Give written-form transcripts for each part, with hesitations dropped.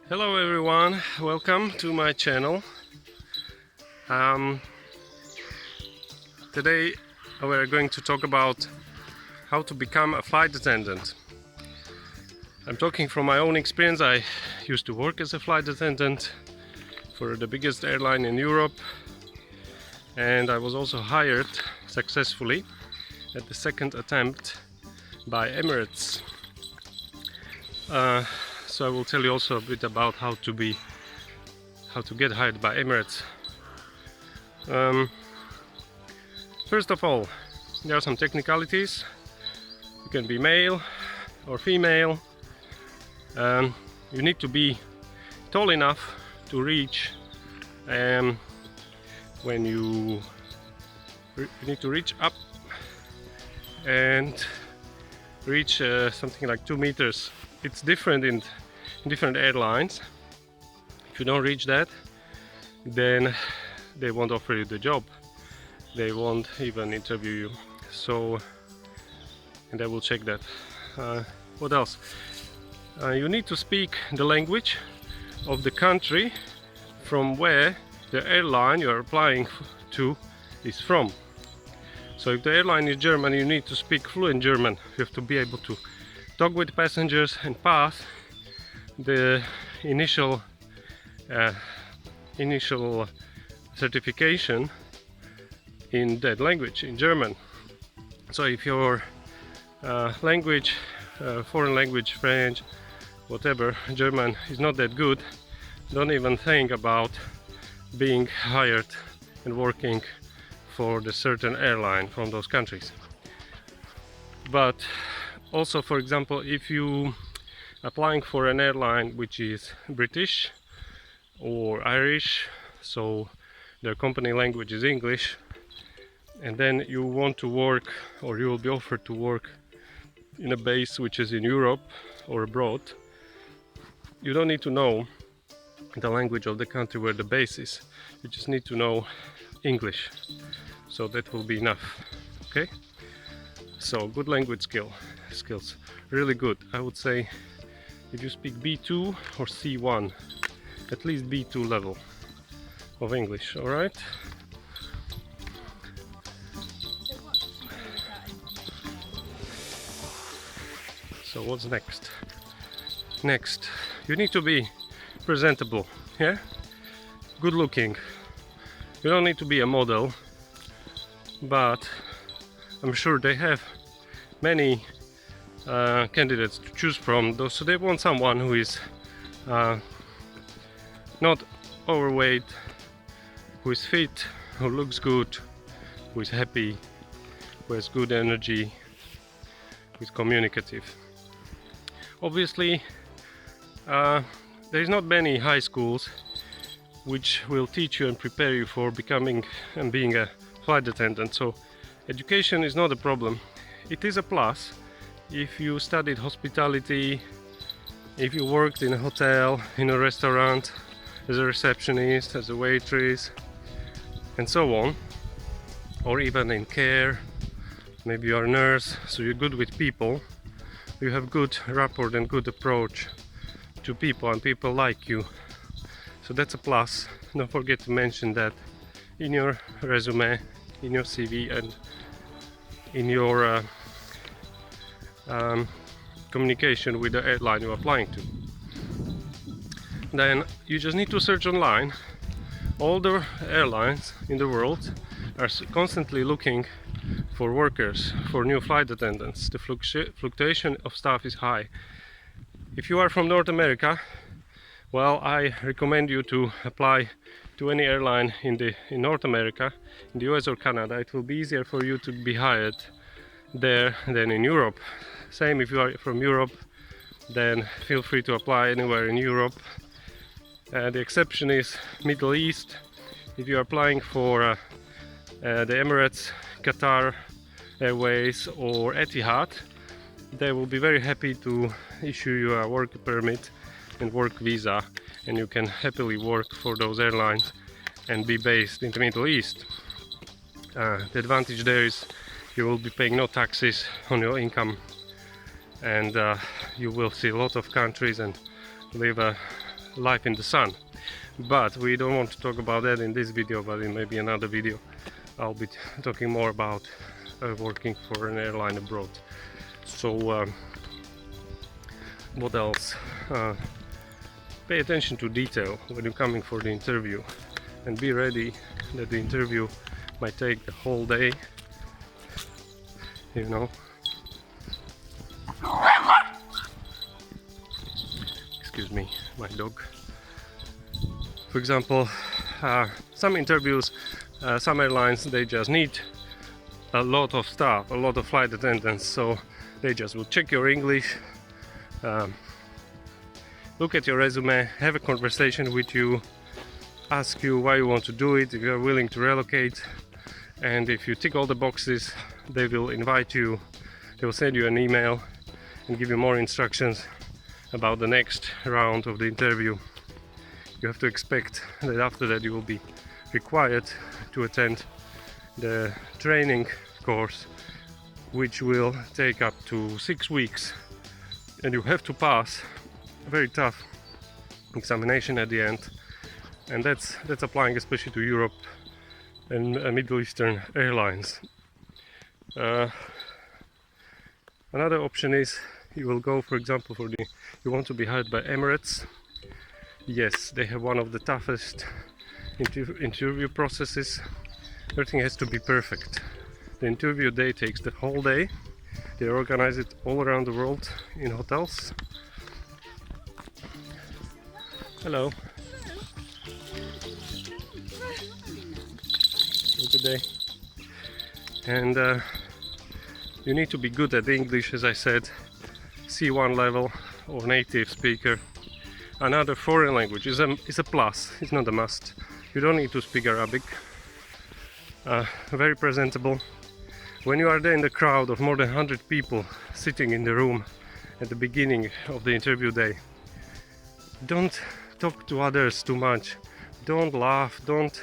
Hello everyone, welcome to my channel. Today we're going to talk about how to become a flight attendant. I'm talking from my own experience. I used to work as a flight attendant for the biggest airline in Europe, and I was also hired successfully at the second attempt by Emirates. So I will tell you also a bit about how to get hired by Emirates. First of all, there are some technicalities. You can be male or female. You need to be tall enough to reach when you need to reach up and reach something like 2 meters. It's different in different airlines. If you don't reach that, then they won't offer you the job. They won't even interview you. So, and I will check that. What else? You need to speak the language of the country from where the airline you are applying to is from. So if the airline is German, you need to speak fluent German. You have to be able to talk with passengers and pass the initial certification in that language, in German. So if your language, foreign language, French, whatever, German is not that good, don't even think about being hired and working for the certain airline from those countries. But also, for example, if you applying for an airline which is British or Irish, so their company language is English, and then you want to work, or you will be offered to work in a base which is in Europe or abroad, you don't need to know the language of the country where the base is. You just need to know English, so that will be enough. Okay, so good language skills, really good. I would say if you speak B2 or C1, at least B2 level of English. All right. So what's next? Next, you need to be presentable. Yeah, good looking. You don't need to be a model, but I'm sure they have many candidates to choose from. So they want someone who is not overweight, who is fit, who looks good, who is happy, who has good energy, who is communicative. Obviously, there is not many high schools which will teach you and prepare you for becoming and being a flight attendant. So education is not a problem. It is a plus if you studied hospitality, if you worked in a hotel, in a restaurant, as a receptionist, as a waitress, and so on, or even in care. Maybe you are a nurse, so you're good with people. You have good rapport and good approach to people, and people like you. So that's a plus. Don't forget to mention that in your resume, in your CV, and in your communication with the airline you're applying to. Then you just need to search online. All the airlines in the world are constantly looking for workers, for new flight attendants. The fluctuation of staff is high. If you are from North America, well, I recommend you to apply to any airline in North America, in the US or Canada. It will be easier for you to be hired there than in Europe. Same if you are from Europe, then feel free to apply anywhere in Europe. The exception is Middle East. If you are applying for the Emirates, Qatar Airways or Etihad, they will be very happy to issue you a work permit and work visa, and you can happily work for those airlines and be based in the Middle East. The advantage there is you will be paying no taxes on your income, and you will see a lot of countries and live a life in the sun. But we don't want to talk about that in this video, but in maybe another video I'll be talking more about working for an airline abroad. So what else? Pay attention to detail when you're coming for the interview, and be ready that the interview might take the whole day, you know. Excuse me, my dog. For example, some interviews, some airlines, they just need a lot of staff, a lot of flight attendants, so they just will check your English, look at your resume, have a conversation with you, ask you why you want to do it, if you are willing to relocate, and if you tick all the boxes, they will invite you, they will send you an email and give you more instructions about the next round of the interview. You have to expect that after that you will be required to attend the training course, which will take up to 6 weeks, and you have to pass a very tough examination at the end, and that's applying especially to Europe and Middle Eastern airlines. Another option is you will go, for example, you want to be hired by Emirates. Yes, they have one of the toughest interview processes. Everything has to be perfect. The interview day takes the whole day. They organize it all around the world in hotels. Hello. Good day. And you need to be good at English, as I said, C1 level or native speaker. Another foreign language is a plus, it's not a must. You don't need to speak Arabic. Very presentable. When you are there in the crowd of more than 100 people sitting in the room at the beginning of the interview day, don't talk to others too much. Don't laugh, don't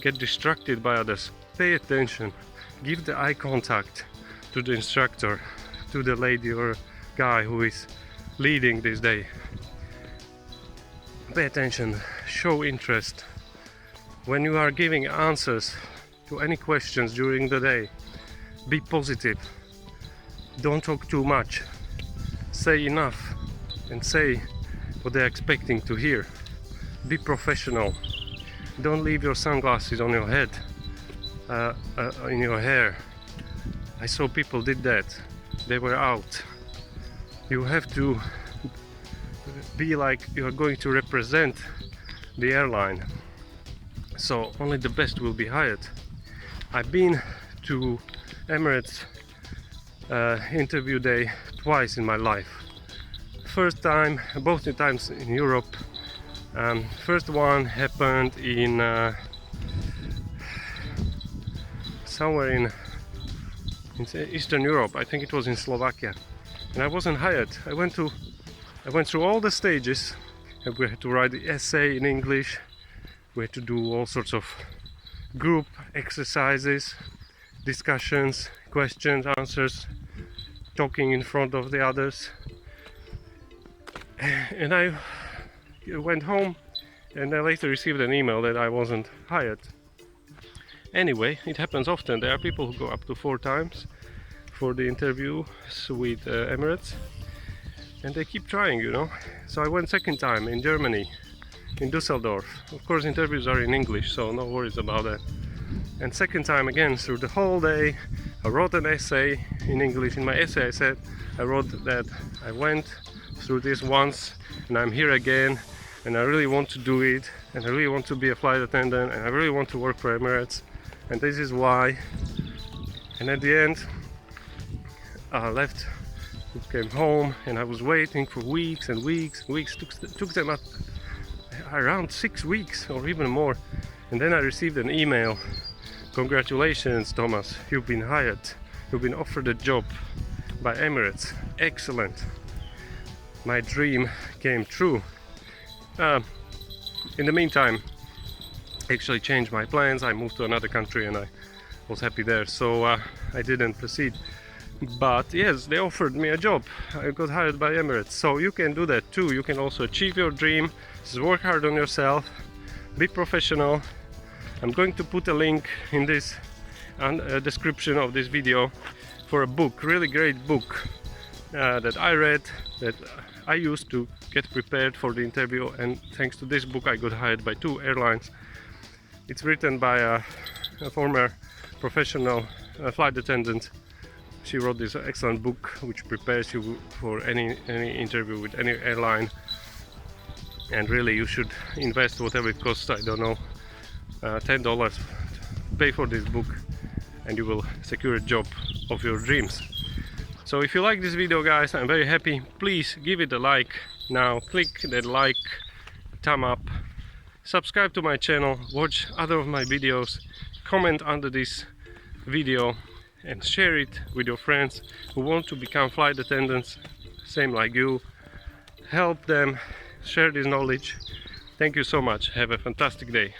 get distracted by others. Pay attention. Give the eye contact to the instructor, to the lady or guy who is leading this day. Pay attention, show interest. When you are giving answers to any questions during the day, be positive. Don't talk too much. Say enough and say what they're expecting to hear. Be professional. Don't leave your sunglasses on your head, in your hair. I saw people did that. They were out. You have to be like you are going to represent the airline, so only the best will be hired. I've been to Emirates interview day twice in my life. First time, both the times in Europe. First one happened in somewhere in Eastern Europe. I think it was in Slovakia, and I wasn't hired. I went through all the stages. We had to write the essay in English. We had to do all sorts of group exercises, discussions, questions, answers, talking in front of the others. And I went home, and I later received an email that I wasn't hired. Anyway, it happens often. There are people who go up to 4 times for the interviews with Emirates, and they keep trying, you know. So I went second time in Germany, in Düsseldorf. Of course, interviews are in English, so no worries about that. And second time again, through the whole day, I wrote an essay in English. In my essay I wrote that I went through this once and I'm here again, and I really want to do it, and I really want to be a flight attendant, and I really want to work for Emirates, and this is why. And at the end I left, came home, and I was waiting for weeks and weeks and weeks. Took them up around 6 weeks or even more, and then I received an email. Congratulations, Thomas, you've been hired, you've been offered a job by Emirates. Excellent. My dream came true. In the meantime, I actually changed my plans. I moved to another country and I was happy there, so I didn't proceed But yes, they offered me a job. I got hired by Emirates, so you can do that too. You can also achieve your dream. Just work hard on yourself, be professional. I'm going to put a link in this description of this video for a book, really great book that I read, that I used to get prepared for the interview, and thanks to this book I got hired by 2 airlines. It's written by a former professional flight attendant. She wrote this excellent book which prepares you for any interview with any airline, and really you should invest whatever it costs. I don't know, $10, pay for this book and you will secure a job of your dreams. So if you like this video, guys, I'm very happy. Please give it a like now, click that like, thumb up, subscribe to my channel, watch other of my videos, comment under this video and share it with your friends who want to become flight attendants, same like you. Help them, share this knowledge. Thank you so much. Have a fantastic day.